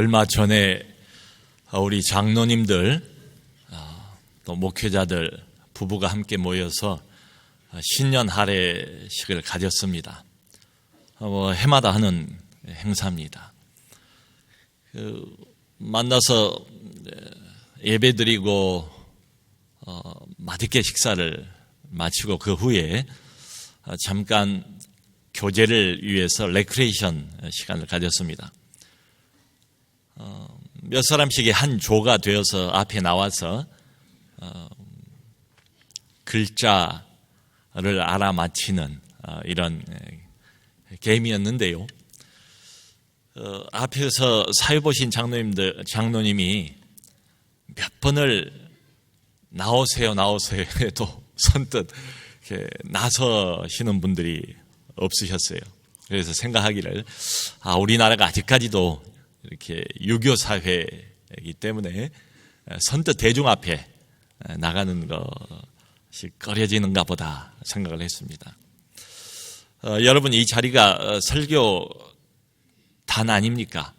얼마 전에 우리 장로님들 또 목회자들 부부가 함께 모여서 신년 할애식을 가졌습니다. 해마다 하는 행사입니다. 만나서 예배드리고 맛있게 식사를 마치고 그 후에 잠깐 교제를 위해서 레크레이션 시간을 가졌습니다. 몇 사람씩이 한 조가 되어서 앞에 나와서 글자를 알아맞히는 이런 게임이었는데요. 앞에서 사회 보신 장로님이 몇 번을 나오세요 해도 선뜻 이렇게 나서시는 분들이 없으셨어요. 그래서 생각하기를 우리나라가 아직까지도 이렇게 유교 사회이기 때문에 선뜻 대중 앞에 나가는 것이 꺼려지는가 보다 생각을 했습니다. 여러분, 이 자리가 설교단 아닙니까?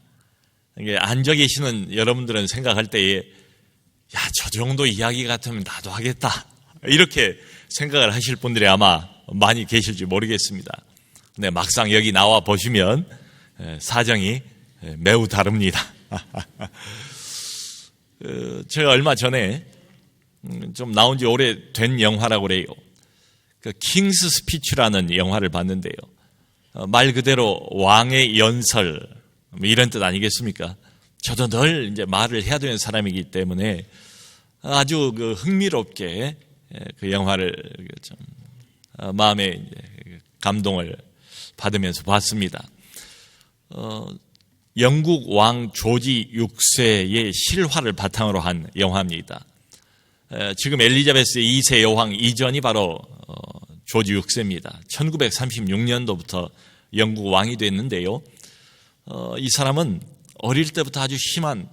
앉아 계시는 여러분들은 생각할 때에 저 정도 이야기 같으면 나도 하겠다 이렇게 생각을 하실 분들이 아마 많이 계실지 모르겠습니다. 근데 막상 여기 나와 보시면 사정이 매우 다릅니다. 제가 얼마 전에 좀 나온 지 오래된 영화라고 그래요. 그 킹스 스피치라는 영화를 봤는데요. 말 그대로 왕의 연설 이런 뜻 아니겠습니까? 저도 늘 이제 말을 해야 되는 사람이기 때문에 아주 흥미롭게 그 영화를 좀 마음에 이제 감동을 받으면서 봤습니다. 영국 왕 조지 6세의 실화를 바탕으로 한 영화입니다. 지금 엘리자베스 2세 여왕 이전이 바로 조지 6세입니다. 1936년도부터 영국 왕이 됐는데요. 이 사람은 어릴 때부터 아주 심한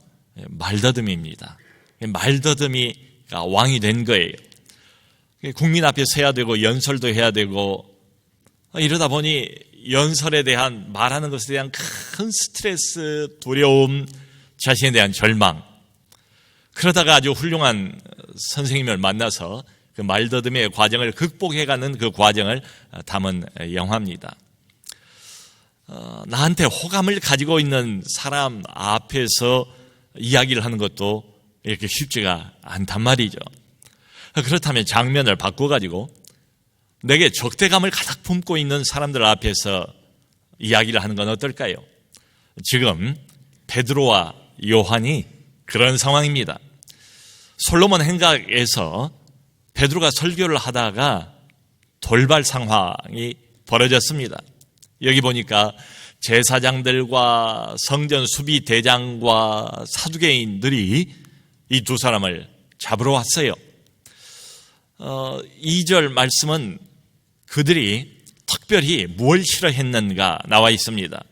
말더듬입니다. 말더듬이가 왕이 된 거예요. 국민 앞에 서야 되고 연설도 해야 되고 이러다 보니 연설에 대한 말하는 것에 대한 큰 스트레스, 두려움, 자신에 대한 절망. 그러다가 아주 훌륭한 선생님을 만나서 그 말더듬의 과정을 극복해가는 그 과정을 담은 영화입니다. 나한테 호감을 가지고 있는 사람 앞에서 이야기를 하는 것도 이렇게 쉽지가 않단 말이죠. 그렇다면 장면을 바꿔가지고 내게 적대감을 가득 품고 있는 사람들 앞에서 이야기를 하는 건 어떨까요? 지금 베드로와 요한이 그런 상황입니다. 솔로몬 행각에서 베드로가 설교를 하다가 돌발 상황이 벌어졌습니다. 여기 보니까 제사장들과 성전 수비 대장과 사두개인들이 이 두 사람을 잡으러 왔어요. 2절 말씀은 그들이 특별히 뭘 싫어했는가 나와 있습니다.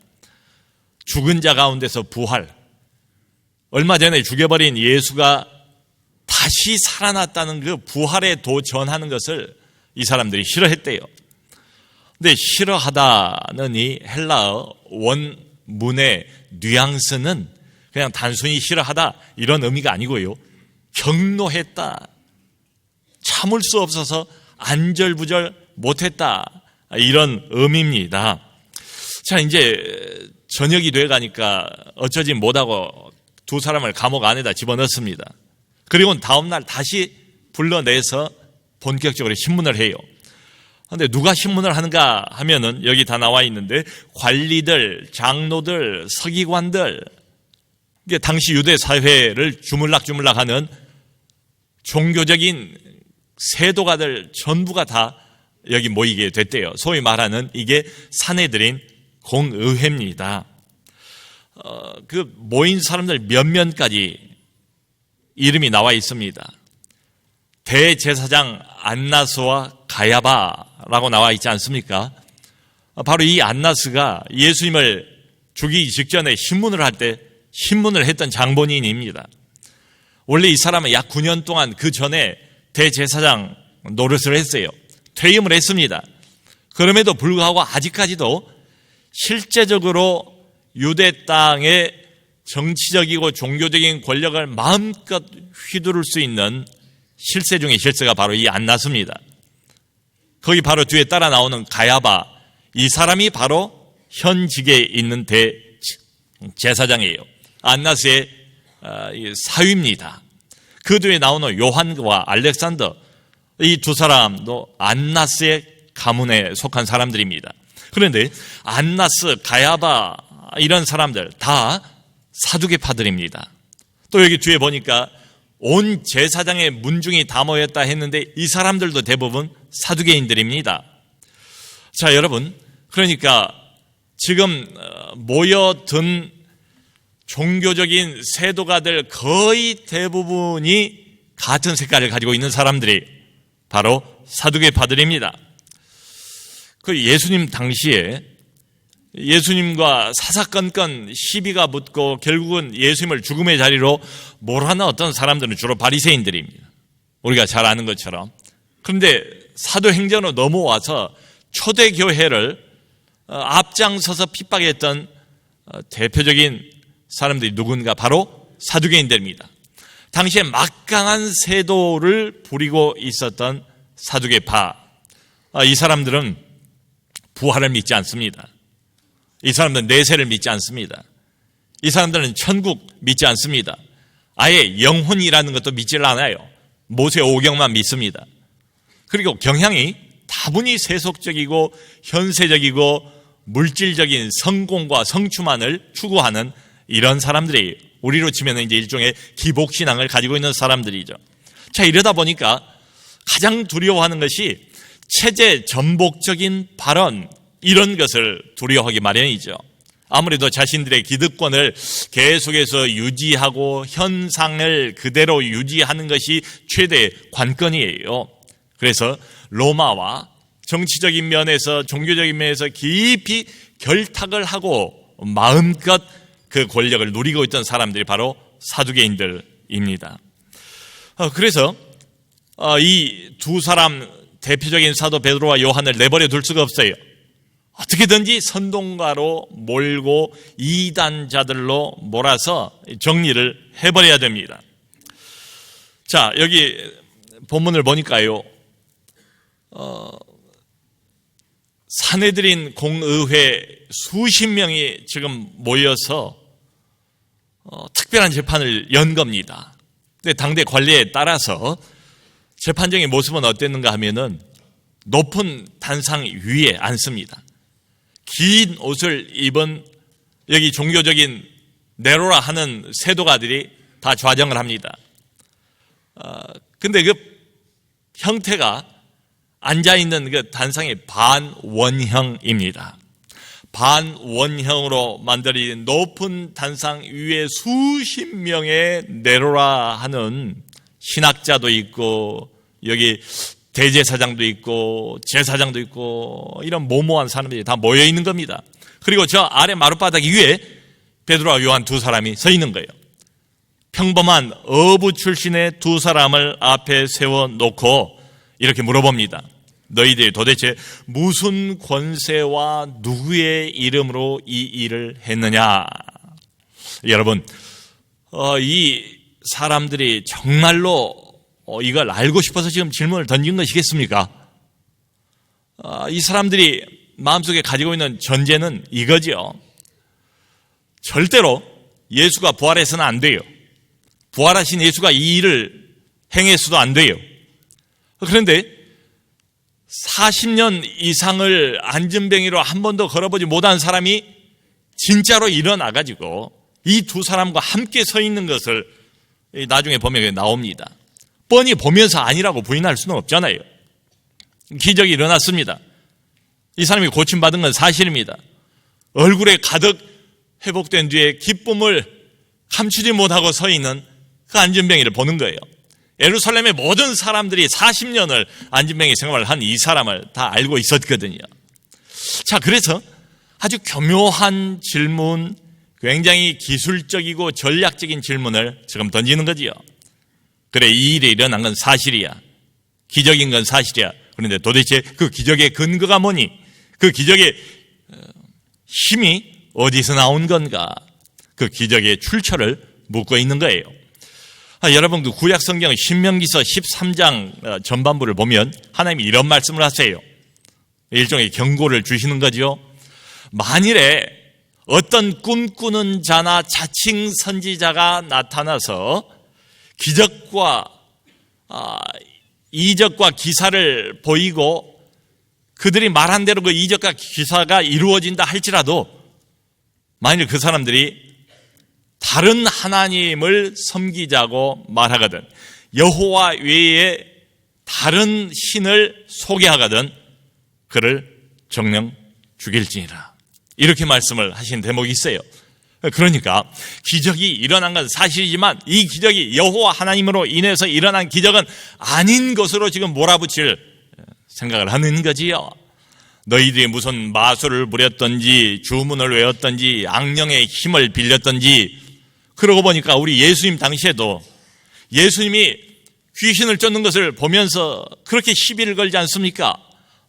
죽은 자 가운데서 부활, 얼마 전에 죽여버린 예수가 다시 살아났다는 그 부활에 도전하는 것을 이 사람들이 싫어했대요. 근데 싫어하다는 이 헬라어 원문의 뉘앙스는 그냥 단순히 싫어하다 이런 의미가 아니고요. 경노했다, 참을 수 없어서 안절부절 못했다 이런 의미입니다. 자, 이제 저녁이 돼가니까 어쩌지 못하고 두 사람을 감옥 안에다 집어넣습니다. 그리고 다음날 다시 불러내서 본격적으로 신문을 해요. 그런데 누가 신문을 하는가 하면은 여기 다 나와 있는데 관리들, 장로들, 서기관들, 이게 당시 유대 사회를 주물락주물락하는 종교적인 세도가들 전부가 다 여기 모이게 됐대요. 소위 말하는 이게 사내들인 공의회입니다. 그 모인 사람들 몇몇까지 이름이 나와 있습니다. 대제사장 안나스와 가야바라고 나와 있지 않습니까? 바로 이 안나스가 예수님을 죽이기 직전에 신문을 할 때 신문을 했던 장본인입니다. 원래 이 사람은 약 9년 동안 그 전에 대제사장 노릇을 했어요. 퇴임을 했습니다. 그럼에도 불구하고 아직까지도 실제적으로 유대 땅의 정치적이고 종교적인 권력을 마음껏 휘두를 수 있는 실세 중의 실세가 바로 이 안나스입니다. 거기 바로 뒤에 따라 나오는 가야바, 이 사람이 바로 현직에 있는 대제사장이에요. 안나스의 사위입니다. 그 뒤에 나오는 요한과 알렉산더, 이 두 사람도 안나스의 가문에 속한 사람들입니다. 그런데 안나스, 가야바 이런 사람들 다 사두개파들입니다. 또 여기 뒤에 보니까 온 제사장의 문중이 다 모였다 했는데 이 사람들도 대부분 사두개인들입니다. 자, 여러분, 그러니까 지금 모여든 종교적인 세도가들 거의 대부분이 같은 색깔을 가지고 있는 사람들이 바로 사두개파들입니다. 그 예수님 당시에 예수님과 사사건건 시비가 붙고 결국은 예수님을 죽음의 자리로 몰아넣은 어떤 사람들은 주로 바리새인들입니다. 우리가 잘 아는 것처럼. 그런데 사도행전으로 넘어와서 초대교회를 앞장서서 핍박했던 대표적인 사람들이 누군가 바로 사두개인들입니다. 당시에 막강한 세도를 부리고 있었던 사두개파, 이 사람들은 부활을 믿지 않습니다. 이 사람들은 내세를 믿지 않습니다. 이 사람들은 천국 믿지 않습니다. 아예 영혼이라는 것도 믿질 않아요. 모세 오경만 믿습니다. 그리고 경향이 다분히 세속적이고 현세적이고 물질적인 성공과 성취만을 추구하는 이런 사람들이 우리로 치면 이제 일종의 기복신앙을 가지고 있는 사람들이죠. 자, 이러다 보니까 가장 두려워하는 것이 체제 전복적인 발언, 이런 것을 두려워하기 마련이죠. 아무래도 자신들의 기득권을 계속해서 유지하고 현상을 그대로 유지하는 것이 최대 관건이에요. 그래서 로마와 정치적인 면에서 종교적인 면에서 깊이 결탁을 하고 마음껏 그 권력을 누리고 있던 사람들이 바로 사두개인들입니다. 그래서 이 두 사람 대표적인 사도 베드로와 요한을 내버려 둘 수가 없어요. 어떻게든지 선동가로 몰고 이단자들로 몰아서 정리를 해버려야 됩니다. 자, 여기 본문을 보니까요, 사내들인 공의회 수십 명이 지금 모여서 특별한 재판을 연 겁니다. 근데 당대 관례에 따라서 재판정의 모습은 어땠는가 하면은 높은 단상 위에 앉습니다. 긴 옷을 입은 여기 종교적인 네로라 하는 세도가들이 다 좌정을 합니다. 근데 그 형태가 앉아있는 그 단상이 반원형입니다. 반원형으로 만들어진 높은 단상 위에 수십 명의 네로라 하는 신학자도 있고 여기 대제사장도 있고 제사장도 있고 이런 모모한 사람들이 다 모여 있는 겁니다. 그리고 저 아래 마룻바닥 위에 베드로와 요한 두 사람이 서 있는 거예요. 평범한 어부 출신의 두 사람을 앞에 세워놓고 이렇게 물어봅니다. 너희들이 도대체 무슨 권세와 누구의 이름으로 이 일을 했느냐? 여러분, 이 사람들이 정말로 이걸 알고 싶어서 지금 질문을 던진 것이겠습니까? 이 사람들이 마음속에 가지고 있는 전제는 이거지요. 절대로 예수가 부활해서는 안 돼요. 부활하신 예수가 이 일을 행해서도 안 돼요. 그런데 40년 이상을 안전뱅이로 한 번도 걸어보지 못한 사람이 진짜로 일어나가지고 이 두 사람과 함께 서 있는 것을 나중에 보면 나옵니다. 뻔히 보면서 아니라고 부인할 수는 없잖아요. 기적이 일어났습니다. 이 사람이 고침받은 건 사실입니다. 얼굴에 가득 회복된 뒤에 기쁨을 감추지 못하고 서 있는 그 안전뱅이를 보는 거예요. 예루살렘의 모든 사람들이 40년을 안전뱅이 생활을 한 이 사람을 다 알고 있었거든요. 자, 그래서 아주 교묘한 질문, 굉장히 기술적이고 전략적인 질문을 지금 던지는 거지요. 그래, 이 일이 일어난 건 사실이야. 기적인 건 사실이야. 그런데 도대체 그 기적의 근거가 뭐니? 그 기적의 힘이 어디서 나온 건가? 그 기적의 출처를 묻고 있는 거예요. 여러분, 그 구약 성경 신명기서 13장 전반부를 보면 하나님이 이런 말씀을 하세요. 일종의 경고를 주시는 거죠. 만일에 어떤 꿈꾸는 자나 자칭 선지자가 나타나서 기적과 이적과 기사를 보이고 그들이 말한 대로 그 이적과 기사가 이루어진다 할지라도 만일 그 사람들이 다른 하나님을 섬기자고 말하거든, 여호와 외에 다른 신을 소개하거든 그를 정령 죽일지니라, 이렇게 말씀을 하신 대목이 있어요. 그러니까 기적이 일어난 건 사실이지만 이 기적이 여호와 하나님으로 인해서 일어난 기적은 아닌 것으로 지금 몰아붙일 생각을 하는 거지요. 너희들이 무슨 마술을 부렸던지 주문을 외웠던지 악령의 힘을 빌렸던지, 그러고 보니까 우리 예수님 당시에도 예수님이 귀신을 쫓는 것을 보면서 그렇게 시비를 걸지 않습니까?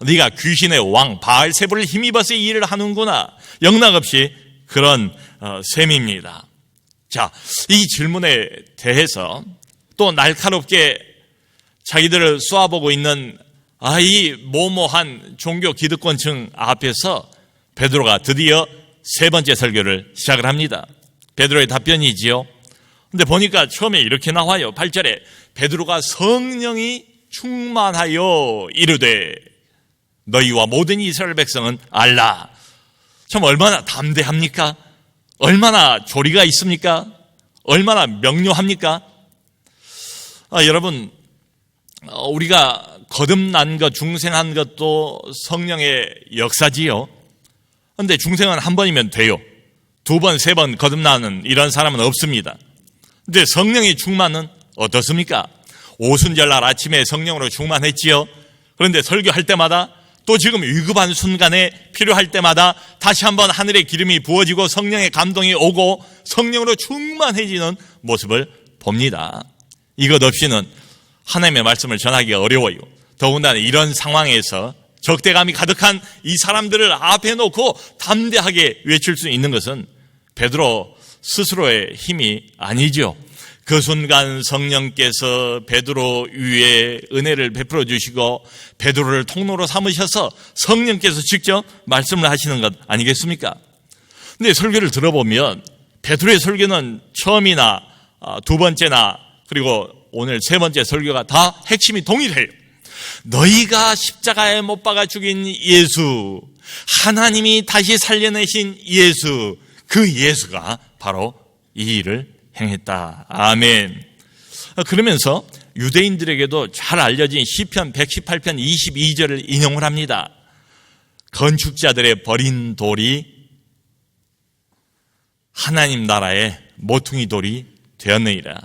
네가 귀신의 왕 바알세불을 힘입어서 이 일을 하는구나, 영락없이 그런 셈입니다. 자, 이 질문에 대해서 또 날카롭게 자기들을 쏘아보고 있는 이 모모한 종교 기득권층 앞에서 베드로가 드디어 세 번째 설교를 시작을 합니다. 베드로의 답변이지요. 근데 보니까 처음에 이렇게 나와요. 8절에 베드로가 성령이 충만하여 이르되 너희와 모든 이스라엘 백성은 알라. 참 얼마나 담대합니까? 얼마나 조리가 있습니까? 얼마나 명료합니까? 여러분, 우리가 거듭난 것, 중생한 것도 성령의 역사지요. 그런데 중생은 한 번이면 돼요. 두 번, 세 번 거듭나는 이런 사람은 없습니다. 근데 성령의 충만은 어떻습니까? 오순절날 아침에 성령으로 충만했지요. 그런데 설교할 때마다 또 지금 위급한 순간에 필요할 때마다 다시 한번 하늘의 기름이 부어지고 성령의 감동이 오고 성령으로 충만해지는 모습을 봅니다. 이것 없이는 하나님의 말씀을 전하기가 어려워요. 더군다나 이런 상황에서 적대감이 가득한 이 사람들을 앞에 놓고 담대하게 외칠 수 있는 것은 베드로 스스로의 힘이 아니죠. 그 순간 성령께서 베드로 위에 은혜를 베풀어 주시고 베드로를 통로로 삼으셔서 성령께서 직접 말씀을 하시는 것 아니겠습니까? 근데 설교를 들어보면 베드로의 설교는 처음이나 두 번째나 그리고 오늘 세 번째 설교가 다 핵심이 동일해요. 너희가 십자가에 못 박아 죽인 예수, 하나님이 다시 살려내신 예수, 그 예수가 바로 이 일을 행했다. 아멘. 그러면서 유대인들에게도 잘 알려진 시편 118편 22절을 인용을 합니다. 건축자들의 버린 돌이 하나님 나라의 모퉁이 돌이 되었느니라.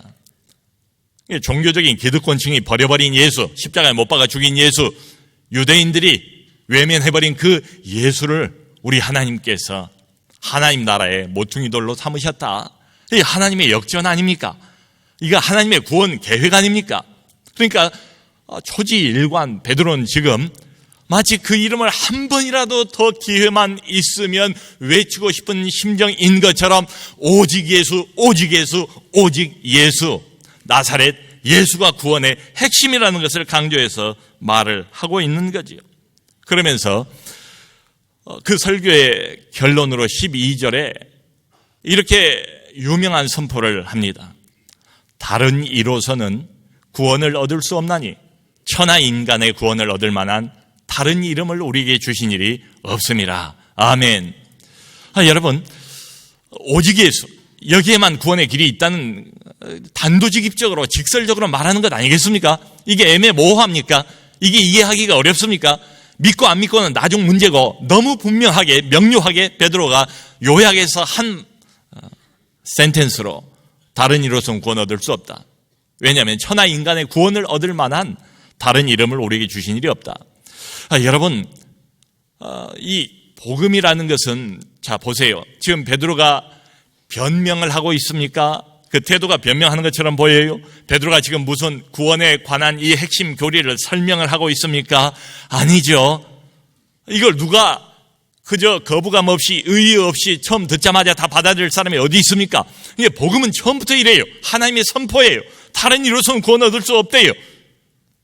종교적인 기득권층이 버려버린 예수, 십자가에 못 박아 죽인 예수, 유대인들이 외면해버린 그 예수를 우리 하나님께서 하나님 나라의 모퉁이 돌로 삼으셨다. 이게 하나님의 역전 아닙니까? 이거 하나님의 구원 계획 아닙니까? 그러니까 초지일관 베드로는 지금 마치 그 이름을 한 번이라도 더 기회만 있으면 외치고 싶은 심정인 것처럼 오직 예수, 오직 예수, 오직 예수, 나사렛 예수가 구원의 핵심이라는 것을 강조해서 말을 하고 있는 거지요. 그러면서 그 설교의 결론으로 12절에 이렇게 유명한 선포를 합니다. 다른 이로서는 구원을 얻을 수 없나니 천하 인간의 구원을 얻을 만한 다른 이름을 우리에게 주신 일이 없음이라. 아멘. 여러분, 오직 예수, 여기에만 구원의 길이 있다는 단도직입적으로 직설적으로 말하는 것 아니겠습니까? 이게 애매모호합니까? 이게 이해하기가 어렵습니까? 믿고 안 믿고는 나중 문제고 너무 분명하게 명료하게 베드로가 요약해서 한 센텐스로 다른 이로서는 구원 얻을 수 없다. 왜냐하면 천하 인간의 구원을 얻을 만한 다른 이름을 우리에게 주신 일이 없다. 여러분, 이 복음이라는 것은 자 보세요. 지금 베드로가 변명을 하고 있습니까? 그 태도가 변명하는 것처럼 보여요. 베드로가 지금 무슨 구원에 관한 이 핵심 교리를 설명을 하고 있습니까? 아니죠. 이걸 누가 그저 거부감 없이 의의 없이 처음 듣자마자 다 받아들일 사람이 어디 있습니까? 이게 복음은 처음부터 이래요. 하나님의 선포예요. 다른 이로서는 구원 얻을 수 없대요.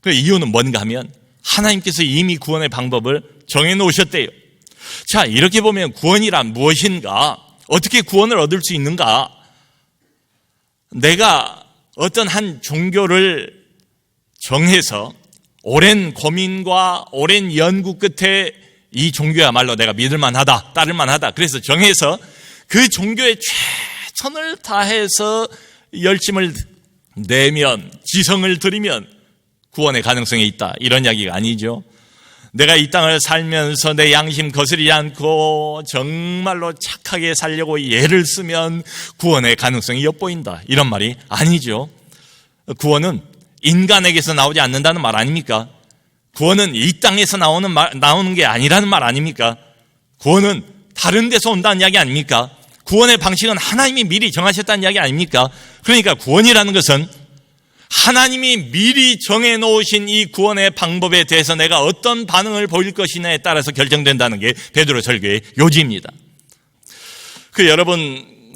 그 이유는 뭔가 하면 하나님께서 이미 구원의 방법을 정해놓으셨대요. 자, 이렇게 보면 구원이란 무엇인가? 어떻게 구원을 얻을 수 있는가? 내가 어떤 한 종교를 정해서 오랜 고민과 오랜 연구 끝에 이 종교야말로 내가 믿을만하다, 따를만하다. 그래서 정해서 그 종교에 최선을 다해서 열심을 내면, 지성을 들이면 구원의 가능성이 있다. 이런 이야기가 아니죠. 내가 이 땅을 살면서 내 양심 거스르지 않고 정말로 착하게 살려고 애를 쓰면 구원의 가능성이 엿보인다. 이런 말이 아니죠. 구원은 인간에게서 나오지 않는다는 말 아닙니까? 구원은 이 땅에서 나오는 게 아니라는 말 아닙니까? 구원은 다른 데서 온다는 이야기 아닙니까? 구원의 방식은 하나님이 미리 정하셨다는 이야기 아닙니까? 그러니까 구원이라는 것은 하나님이 미리 정해놓으신 이 구원의 방법에 대해서 내가 어떤 반응을 보일 것이냐에 따라서 결정된다는 게 베드로 설교의 요지입니다. 여러분,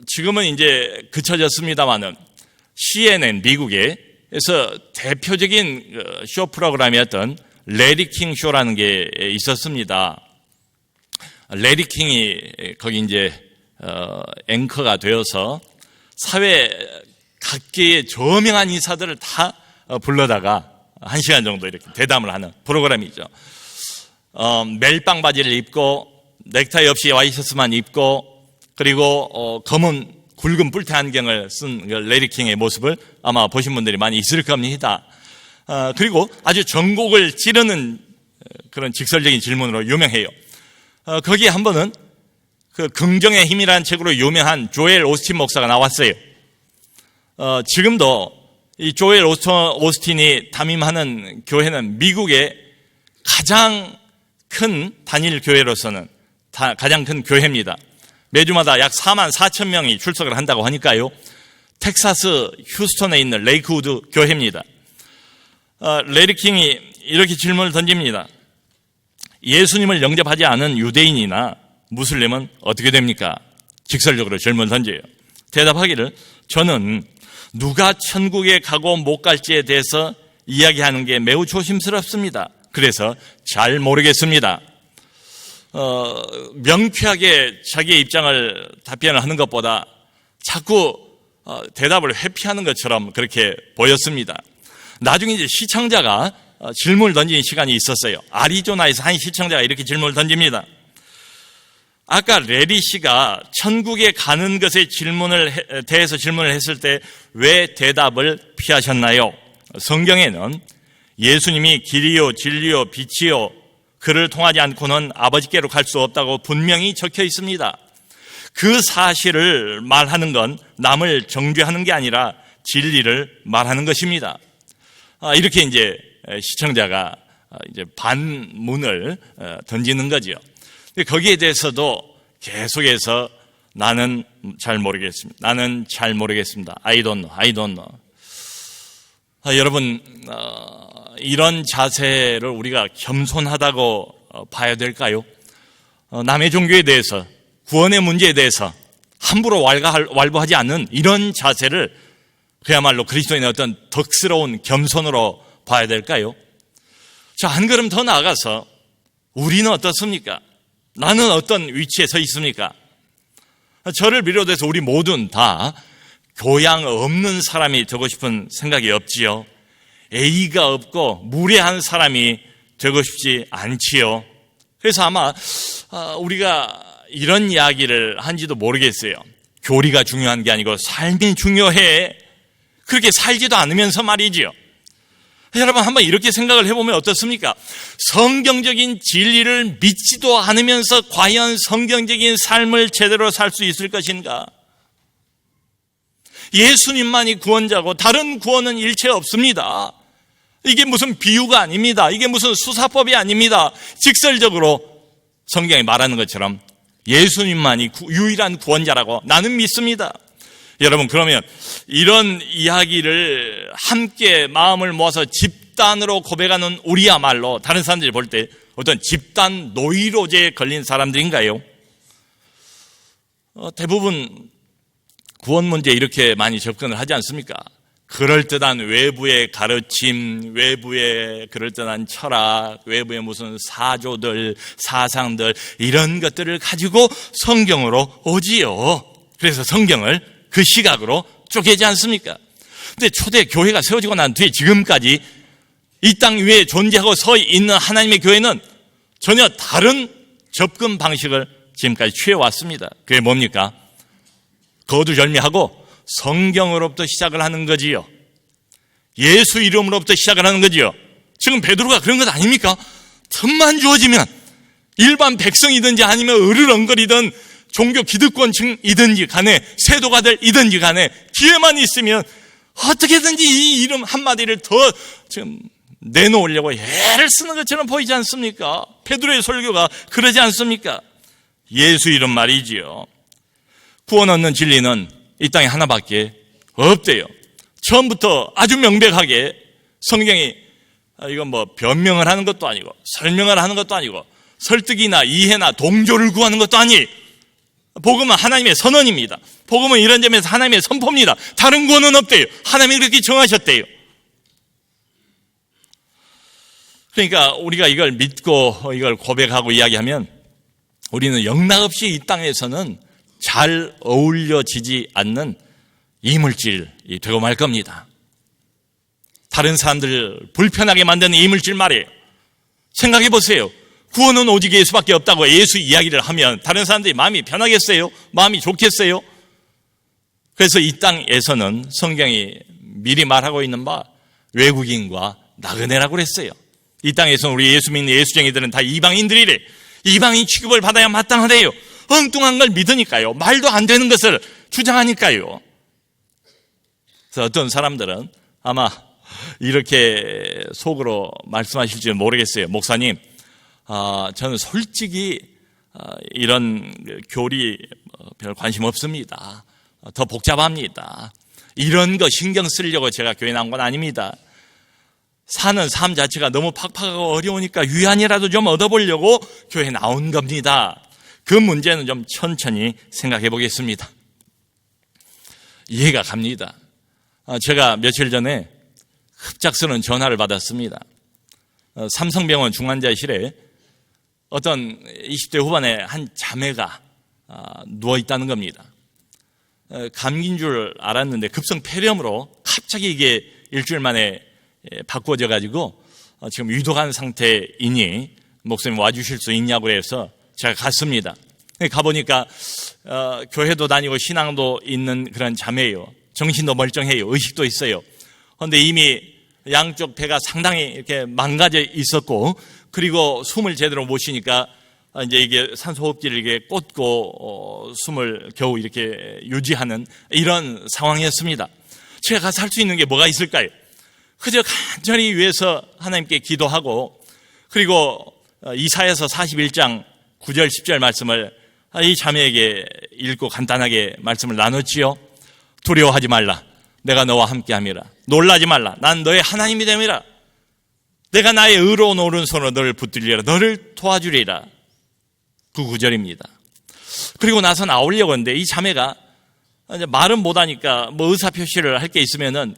지금은 이제 그쳐졌습니다만은 CNN 미국에서 대표적인 쇼 프로그램이었던 레리 킹 쇼라는 게 있었습니다. 레리 킹이 거기 이제 앵커가 되어서 사회 각계의 저명한 인사들을 다 불러다가 1시간 정도 이렇게 대담을 하는 프로그램이죠. 멜빵 바지를 입고 넥타이 없이 와이셔츠만 입고 그리고 검은 굵은 뿔테 안경을 쓴 레리 킹의 모습을 아마 보신 분들이 많이 있을 겁니다. 그리고 아주 전곡을 찌르는 그런 직설적인 질문으로 유명해요. 거기에 한 번은 그 긍정의 힘이라는 책으로 유명한 조엘 오스틴 목사가 나왔어요. 지금도 이 조엘 오스틴이 담임하는 교회는 미국의 가장 큰 단일 교회로서는 가장 큰 교회입니다. 매주마다 약 4만 4천 명이 출석을 한다고 하니까요. 텍사스 휴스턴에 있는 레이크우드 교회입니다. 레리 킹이 이렇게 질문을 던집니다. 예수님을 영접하지 않은 유대인이나 무슬림은 어떻게 됩니까? 직설적으로 질문을 던져요. 대답하기를 저는 누가 천국에 가고 못 갈지에 대해서 이야기하는 게 매우 조심스럽습니다. 그래서 잘 모르겠습니다. 명쾌하게 자기의 입장을 답변을 하는 것보다 자꾸 대답을 회피하는 것처럼 그렇게 보였습니다. 나중에 이제 시청자가 질문을 던지는 시간이 있었어요. 아리조나에서 한 시청자가 이렇게 질문을 던집니다. 아까 레리 씨가 천국에 가는 것에 대해서 질문을 했을 때 왜 대답을 피하셨나요? 성경에는 예수님이 길이요 진리요 빛이요 그를 통하지 않고는 아버지께로 갈 수 없다고 분명히 적혀 있습니다. 그 사실을 말하는 건 남을 정죄하는 게 아니라 진리를 말하는 것입니다. 이렇게 이제 시청자가 이제 반문을 던지는 거죠. 거기에 대해서도 계속해서 나는 잘 모르겠습니다. 나는 잘 모르겠습니다. I don't know. 여러분, 이런 자세를 우리가 겸손하다고 봐야 될까요? 남의 종교에 대해서, 구원의 문제에 대해서 함부로 왈부하지 않는 이런 자세를 그야말로 그리스도인의 어떤 덕스러운 겸손으로 봐야 될까요? 자, 한 걸음 더 나아가서 우리는 어떻습니까? 나는 어떤 위치에 서 있습니까? 저를 비롯해서 우리 모두는 다 교양 없는 사람이 되고 싶은 생각이 없지요. A가 없고 무례한 사람이 되고 싶지 않지요. 그래서 아마 우리가 이런 이야기를 한지도 모르겠어요. 교리가 중요한 게 아니고 삶이 중요해. 그렇게 살지도 않으면서 말이지요. 여러분 한번 이렇게 생각을 해보면 어떻습니까? 성경적인 진리를 믿지도 않으면서 과연 성경적인 삶을 제대로 살 수 있을 것인가? 예수님만이 구원자고 다른 구원은 일체 없습니다. 이게 무슨 비유가 아닙니다. 이게 무슨 수사법이 아닙니다. 직설적으로 성경이 말하는 것처럼 예수님만이 유일한 구원자라고 나는 믿습니다. 여러분 그러면 이런 이야기를 함께 마음을 모아서 집단으로 고백하는 우리야말로 다른 사람들이 볼 때 어떤 집단 노이로제에 걸린 사람들인가요? 대부분 구원 문제에 이렇게 많이 접근을 하지 않습니까? 그럴듯한 외부의 가르침, 외부의 그럴듯한 철학, 외부의 무슨 사조들, 사상들 이런 것들을 가지고 성경으로 오지요. 그래서 성경을 그 시각으로 쪼개지 않습니까? 근데 초대 교회가 세워지고 난 뒤에 지금까지 이 땅 위에 존재하고 서 있는 하나님의 교회는 전혀 다른 접근 방식을 지금까지 취해왔습니다. 그게 뭡니까? 거두절미하고 성경으로부터 시작을 하는 거지요. 예수 이름으로부터 시작을 하는 거지요. 지금 베드로가 그런 것 아닙니까? 틈만 주어지면 일반 백성이든지 아니면 으르렁거리든 종교 기득권층이든지 간에 세도가들이든지 간에 기회만 있으면 어떻게든지 이 이름 한마디를 더 지금 내놓으려고 애를 쓰는 것처럼 보이지 않습니까? 베드로의 설교가 그러지 않습니까? 예수 이름 말이지요. 구원 얻는 진리는 이 땅에 하나밖에 없대요. 처음부터 아주 명백하게 성경이 이건 뭐 변명을 하는 것도 아니고 설명을 하는 것도 아니고 설득이나 이해나 동조를 구하는 것도 아니에요. 복음은 하나님의 선언입니다. 복음은 이런 점에서 하나님의 선포입니다. 다른 구원은 없대요. 하나님이 그렇게 정하셨대요. 그러니까 우리가 이걸 믿고 이걸 고백하고 이야기하면 우리는 영락없이 이 땅에서는 잘 어울려지지 않는 이물질이 되고 말 겁니다. 다른 사람들을 불편하게 만드는 이물질 말이에요. 생각해 보세요. 구원은 오직 예수밖에 없다고 예수 이야기를 하면 다른 사람들이 마음이 편하겠어요? 마음이 좋겠어요? 그래서 이 땅에서는 성경이 미리 말하고 있는 바 외국인과 나그네라고 그랬어요. 이 땅에서는 우리 예수 믿는 예수쟁이들은 다 이방인들이래. 이방인 취급을 받아야 마땅하대요. 엉뚱한 걸 믿으니까요. 말도 안 되는 것을 주장하니까요. 그래서 어떤 사람들은 아마 이렇게 속으로 말씀하실지 모르겠어요. 목사님, 저는 솔직히 이런 교리 별 관심 없습니다. 더 복잡합니다. 이런 거 신경 쓰려고 제가 교회 나온 건 아닙니다. 사는 삶 자체가 너무 팍팍하고 어려우니까 위안이라도 좀 얻어보려고 교회 나온 겁니다. 그 문제는 좀 천천히 생각해 보겠습니다. 이해가 갑니다. 제가 며칠 전에 급작스러운 전화를 받았습니다. 삼성병원 중환자실에 어떤 20대 후반의 한 자매가 누워있다는 겁니다. 감기인 줄 알았는데 급성 폐렴으로 갑자기 이게 일주일 만에 바꿔져 가지고 지금 위독한 상태이니 목사님 와주실 수 있냐고 해서 제가 갔습니다. 가보니까 교회도 다니고 신앙도 있는 그런 자매예요. 정신도 멀쩡해요. 의식도 있어요. 그런데 이미 양쪽 배가 상당히 이렇게 망가져 있었고, 그리고 숨을 제대로 못 쉬니까 이제 이게 산소호흡기를 이렇게 꽂고 숨을 겨우 이렇게 유지하는 이런 상황이었습니다. 제가 가서 할 수 있는 게 뭐가 있을까요? 그저 간절히 위해서 하나님께 기도하고, 그리고 이사야서 41장 9절 10절 말씀을 이 자매에게 읽고 간단하게 말씀을 나눴지요. 두려워하지 말라. 내가 너와 함께함이라. 놀라지 말라. 난 너의 하나님이 됨이라. 내가 나의 의로운 오른손으로 너를 붙들리라. 너를 도와주리라. 그 구절입니다. 그리고 나서 나오려고 했는데 이 자매가 말은 못하니까 뭐 의사표시를 할 게 있으면은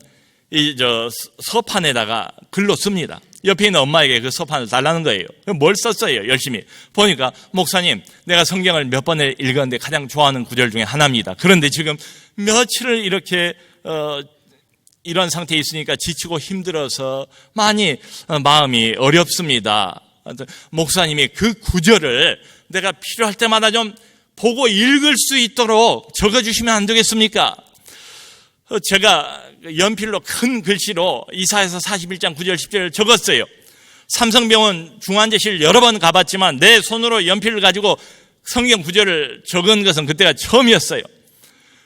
서판에다가 글로 씁니다. 옆에 있는 엄마에게 그 서판을 달라는 거예요. 뭘 썼어요? 열심히. 보니까 목사님, 내가 성경을 몇 번을 읽었는데 가장 좋아하는 구절 중에 하나입니다. 그런데 지금 며칠을 이렇게 이런 상태에 있으니까 지치고 힘들어서 많이 마음이 어렵습니다. 목사님이 그 구절을 내가 필요할 때마다 좀 보고 읽을 수 있도록 적어주시면 안 되겠습니까? 제가 연필로 큰 글씨로 이사야서 41장 9절 10절을 적었어요. 삼성병원 중환자실 여러 번 가봤지만 내 손으로 연필을 가지고 성경 구절을 적은 것은 그때가 처음이었어요.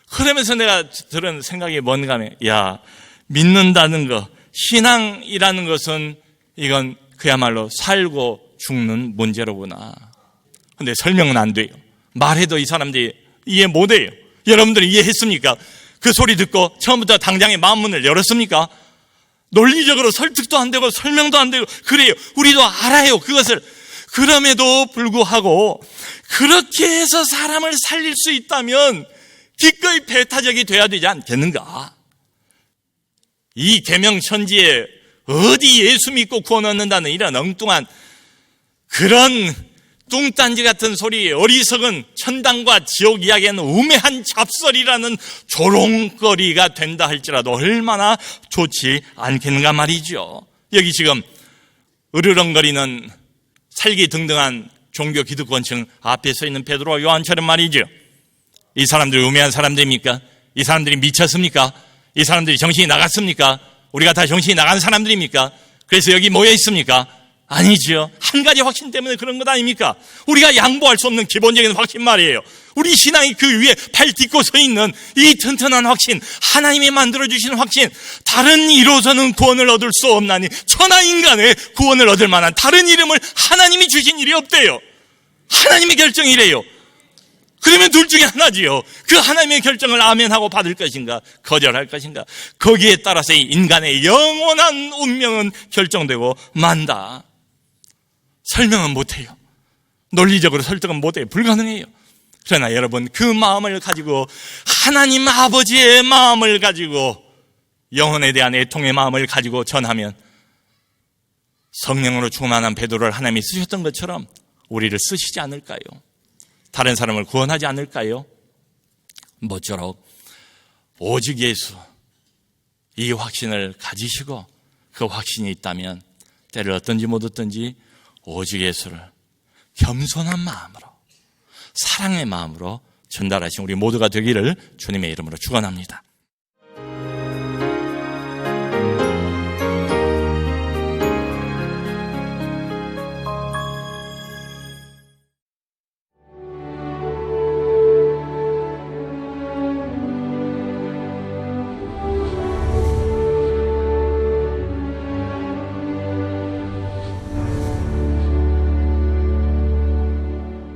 그러면서 내가 들은 생각이 뭔가 하면, 야, 믿는다는 거, 신앙이라는 것은 이건 그야말로 살고 죽는 문제로구나. 근데 설명은 안 돼요. 말해도 이 사람들이 이해 못해요. 여러분들이 이해했습니까? 그 소리 듣고 처음부터 당장에 마음문을 열었습니까? 논리적으로 설득도 안 되고 설명도 안 되고 그래요. 우리도 알아요. 그것을. 그럼에도 불구하고 그렇게 해서 사람을 살릴 수 있다면 기꺼이 배타적이 돼야 되지 않겠는가? 이 계명천지에 어디 예수 믿고 구원 얻는다는 이런 엉뚱한 그런 뚱딴지 같은 소리, 어리석은 천당과 지옥 이야기는 우매한 잡설이라는 조롱거리가 된다 할지라도 얼마나 좋지 않겠는가 말이죠. 여기 지금 으르렁거리는 살기등등한 종교 기득권층 앞에 서 있는 베드로와 요한처럼 말이죠. 이 사람들이 우매한 사람들입니까? 이 사람들이 미쳤습니까? 이 사람들이 정신이 나갔습니까? 우리가 다 정신이 나간 사람들입니까? 그래서 여기 모여 있습니까? 아니죠. 한 가지 확신 때문에 그런 것 아닙니까? 우리가 양보할 수 없는 기본적인 확신 말이에요. 우리 신앙이 그 위에 발 딛고 서 있는 이 튼튼한 확신, 하나님이 만들어주신 확신, 다른 이로서는 구원을 얻을 수 없나니 천하인간의 구원을 얻을 만한 다른 이름을 하나님이 주신 일이 없대요. 하나님의 결정이래요. 그러면 둘 중에 하나지요. 그 하나님의 결정을 아멘하고 받을 것인가 거절할 것인가, 거기에 따라서 인간의 영원한 운명은 결정되고 만다. 설명은 못해요. 논리적으로 설득은 못해요. 불가능해요. 그러나 여러분, 그 마음을 가지고, 하나님 아버지의 마음을 가지고, 영혼에 대한 애통의 마음을 가지고 전하면 성령으로 충만한 베드로를 하나님이 쓰셨던 것처럼 우리를 쓰시지 않을까요? 다른 사람을 구원하지 않을까요? 모쪼록 오직 예수, 이 확신을 가지시고 그 확신이 있다면 때를 얻든지 못 얻든지 오직 예수를 겸손한 마음으로, 사랑의 마음으로 전달하신 우리 모두가 되기를 주님의 이름으로 축원합니다.